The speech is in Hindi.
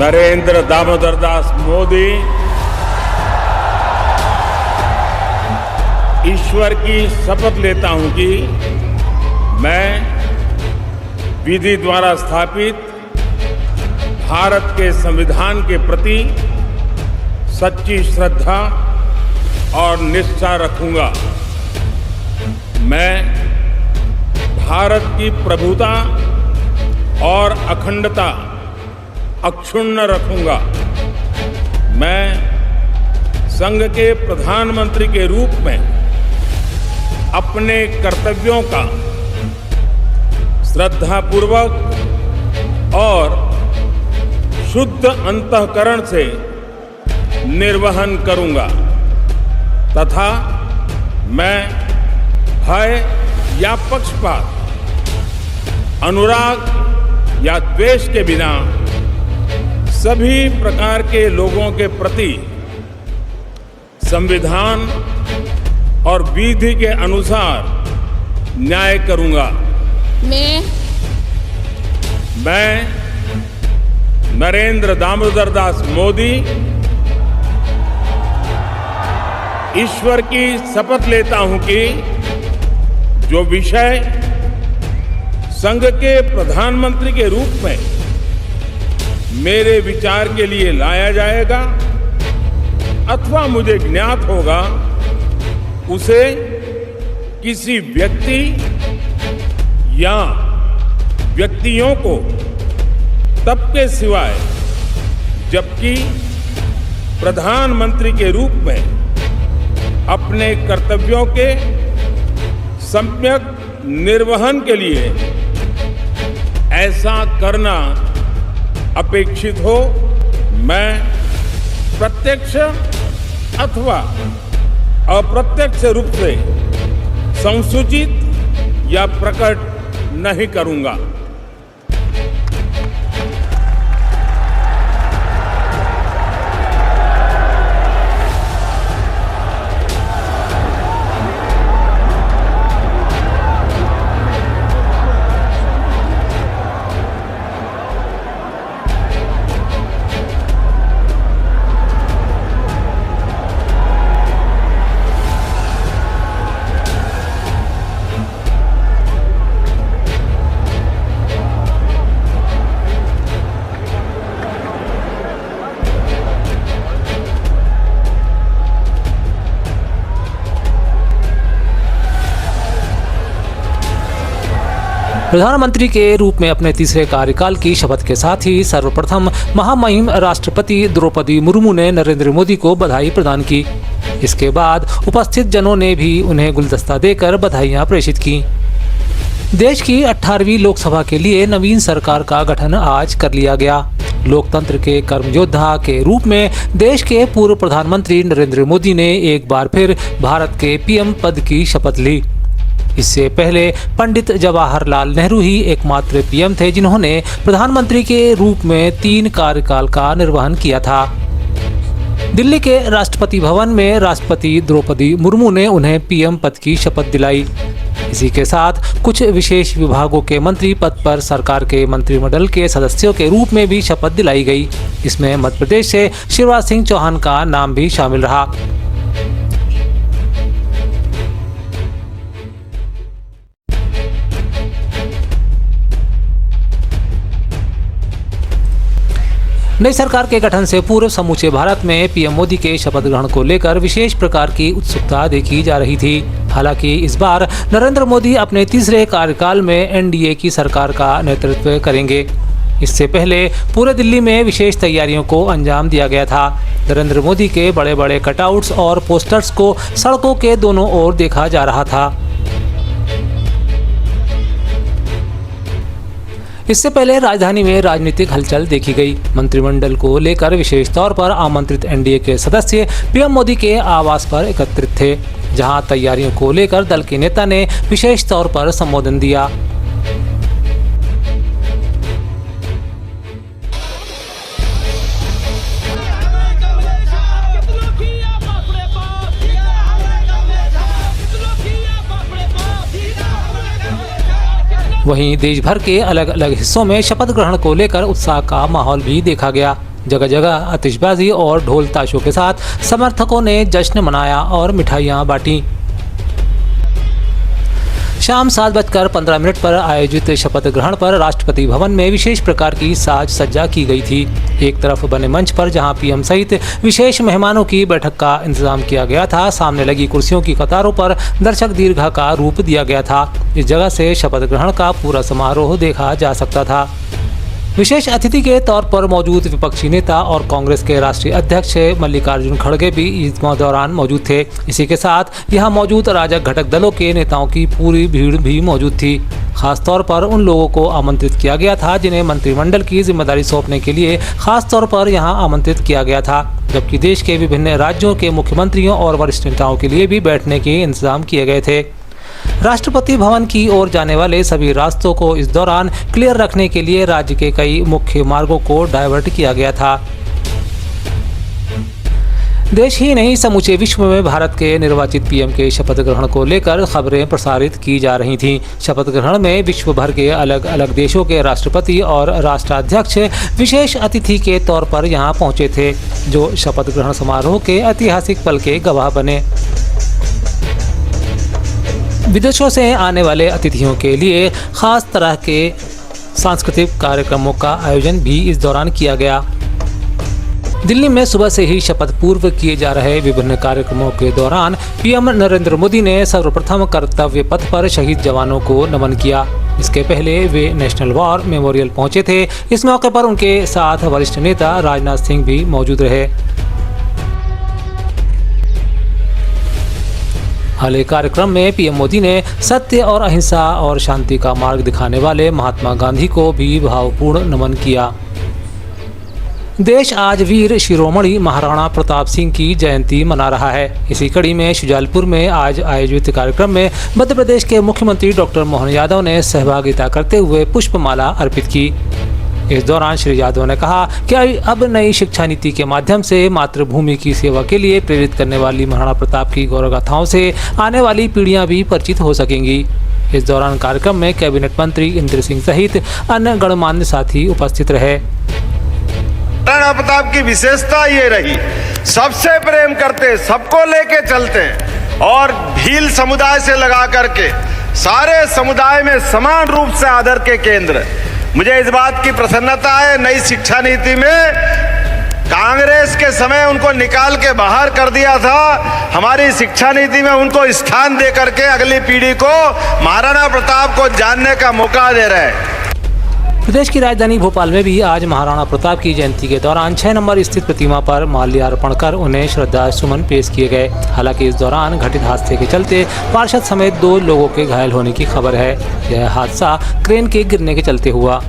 नरेंद्र दामोदर दास मोदी ईश्वर की शपथ लेता हूं कि मैं विधि द्वारा स्थापित भारत के संविधान के प्रति सच्ची श्रद्धा और निष्ठा रखूंगा। मैं भारत की प्रभुता और अखंडता अक्षुण्ण रखूंगा। मैं संघ के प्रधानमंत्री के रूप में अपने कर्तव्यों का श्रद्धापूर्वक और शुद्ध अंतःकरण से निर्वहन करूंगा तथा मैं भय या पक्षपात, अनुराग या द्वेष के बिना सभी प्रकार के लोगों के प्रति संविधान और विधि के अनुसार न्याय करूंगा। मैं नरेंद्र दामोदर दास मोदी ईश्वर की शपथ लेता हूं कि जो विषय संघ के प्रधानमंत्री के रूप में मेरे विचार के लिए लाया जाएगा अथवा मुझे ज्ञात होगा, उसे किसी व्यक्ति या व्यक्तियों को तब के सिवाय जबकि प्रधानमंत्री के रूप में अपने कर्तव्यों के सम्यक निर्वहन के लिए ऐसा करना अपेक्षित हो, मैं प्रत्यक्ष अथवा अप्रत्यक्ष रूप से संसूचित या प्रकट नहीं करूंगा। प्रधानमंत्री के रूप में अपने तीसरे कार्यकाल की शपथ के साथ ही सर्वप्रथम महामहिम राष्ट्रपति द्रौपदी मुर्मू ने नरेंद्र मोदी को बधाई प्रदान की। इसके बाद उपस्थित जनों ने भी उन्हें गुलदस्ता देकर बधाइयां प्रेषित की। देश की 18वीं लोकसभा के लिए नवीन सरकार का गठन आज कर लिया गया। लोकतंत्र के कर्मयोद्धा के रूप में देश के पूर्व प्रधानमंत्री नरेंद्र मोदी ने एक बार फिर भारत के पीएम पद की शपथ ली। इससे पहले पंडित जवाहरलाल नेहरू ही एकमात्र पीएम थे जिन्होंने प्रधानमंत्री के रूप में 3 कार्यकाल का निर्वहन किया था। दिल्ली के राष्ट्रपति भवन में राष्ट्रपति द्रौपदी मुर्मू ने उन्हें पीएम पद की शपथ दिलाई। इसी के साथ कुछ विशेष विभागों के मंत्री पद पर सरकार के मंत्रिमंडल के सदस्यों के रूप में भी शपथ दिलाई गई। इसमें मध्य प्रदेश से शिवराज सिंह चौहान का नाम भी शामिल रहा। नई सरकार के गठन से पूर्व समूचे भारत में पीएम मोदी के शपथ ग्रहण को लेकर विशेष प्रकार की उत्सुकता देखी जा रही थी। हालांकि इस बार नरेंद्र मोदी अपने तीसरे कार्यकाल में एनडीए की सरकार का नेतृत्व करेंगे। इससे पहले पूरे दिल्ली में विशेष तैयारियों को अंजाम दिया गया था। नरेंद्र मोदी के बड़े बड़े कटआउट्स और पोस्टर्स को सड़कों के दोनों ओर देखा जा रहा था। इससे पहले राजधानी में राजनीतिक हलचल देखी गई। मंत्रिमंडल को लेकर विशेष तौर पर आमंत्रित एनडीए के सदस्य पीएम मोदी के आवास पर एकत्रित थे, जहां तैयारियों को लेकर दल के नेता ने विशेष तौर पर संबोधन दिया। वहीं देश भर के अलग अलग हिस्सों में शपथ ग्रहण को लेकर उत्साह का माहौल भी देखा गया। जगह जगह आतिशबाजी और ढोल ताशों के साथ समर्थकों ने जश्न मनाया और मिठाइयां बांटी। शाम 7:15 पर आयोजित शपथ ग्रहण पर राष्ट्रपति भवन में विशेष प्रकार की साज सज्जा की गई थी। एक तरफ बने मंच पर जहां पीएम सहित विशेष मेहमानों की बैठक का इंतजाम किया गया था, सामने लगी कुर्सियों की कतारों पर दर्शक दीर्घा का रूप दिया गया था। इस जगह से शपथ ग्रहण का पूरा समारोह देखा जा सकता था। विशेष अतिथि के तौर पर मौजूद विपक्षी नेता और कांग्रेस के राष्ट्रीय अध्यक्ष मल्लिकार्जुन खड़गे भी इस दौरान मौजूद थे। इसी के साथ यहां मौजूद राजग घटक दलों के नेताओं की पूरी भीड़ भी मौजूद थी। खासतौर पर उन लोगों को आमंत्रित किया गया था जिन्हें मंत्रिमंडल की जिम्मेदारी सौंपने के लिए खासतौर पर यहां आमंत्रित किया गया था, जबकि देश के विभिन्न राज्यों के मुख्यमंत्रियों और वरिष्ठ नेताओं के लिए भी बैठने के इंतजाम किए गए थे। राष्ट्रपति भवन की ओर जाने वाले सभी रास्तों को इस दौरान क्लियर रखने के लिए राज्य के कई मुख्य मार्गों को डायवर्ट किया गया था। देश ही नहीं, समूचे विश्व में भारत के निर्वाचित पीएम के शपथ ग्रहण को लेकर खबरें प्रसारित की जा रही थीं। शपथ ग्रहण में विश्व भर के अलग अलग देशों के राष्ट्रपति और राष्ट्राध्यक्ष विशेष अतिथि के तौर पर यहां पहुंचे थे, जो शपथ ग्रहण समारोह के ऐतिहासिक पल के गवाह बने। विदेशों से आने वाले अतिथियों के लिए खास तरह के सांस्कृतिक कार्यक्रमों का आयोजन भी इस दौरान किया गया। दिल्ली में सुबह से ही शपथ पूर्व किए जा रहे विभिन्न कार्यक्रमों के दौरान पीएम नरेंद्र मोदी ने सर्वप्रथम कर्तव्य पथ पर शहीद जवानों को नमन किया। इसके पहले वे नेशनल वॉर मेमोरियल पहुंचे थे। इस मौके पर उनके साथ वरिष्ठ नेता राजनाथ सिंह भी मौजूद रहे। हाल ही कार्यक्रम में पीएम मोदी ने सत्य और अहिंसा और शांति का मार्ग दिखाने वाले महात्मा गांधी को भी भावपूर्ण नमन किया। देश आज वीर शिरोमणि महाराणा प्रताप सिंह की जयंती मना रहा है। इसी कड़ी में शुजालपुर में आज आयोजित कार्यक्रम में मध्य प्रदेश के मुख्यमंत्री डॉक्टर मोहन यादव ने सहभागिता करते हुए पुष्पमाला अर्पित की। इस दौरान श्री यादव ने कहा कि अब नई शिक्षा नीति के माध्यम से मातृभूमि की सेवा के लिए प्रेरित करने वाली महाराणा प्रताप की गौरवगाथाओं से आने वाली पीढ़ियां भी परिचित हो सकेंगी। इस दौरान कार्यक्रम में कैबिनेट मंत्री इंद्र सिंह सहित अन्य गणमान्य साथी उपस्थित रहे। महाराणा प्रताप की विशेषता ये रही, सबसे प्रेम करते, सबको लेके चलते और भील समुदाय से लगा करके सारे समुदाय में समान रूप से आदर के केंद्र। मुझे इस बात की प्रसन्नता है, नई शिक्षा नीति में कांग्रेस के समय उनको निकाल के बाहर कर दिया था, हमारी शिक्षा नीति में उनको स्थान दे करके अगली पीढ़ी को महाराणा प्रताप को जानने का मौका दे रहे हैं। प्रदेश की राजधानी भोपाल में भी आज महाराणा प्रताप की जयंती के दौरान 6 नंबर स्थित प्रतिमा पर माल्यार्पण कर उन्हें श्रद्धा सुमन पेश किए गए। हालांकि इस दौरान घटित हादसे के चलते पार्षद समेत 2 लोगों के घायल होने की खबर है। यह हादसा क्रेन के गिरने के चलते हुआ।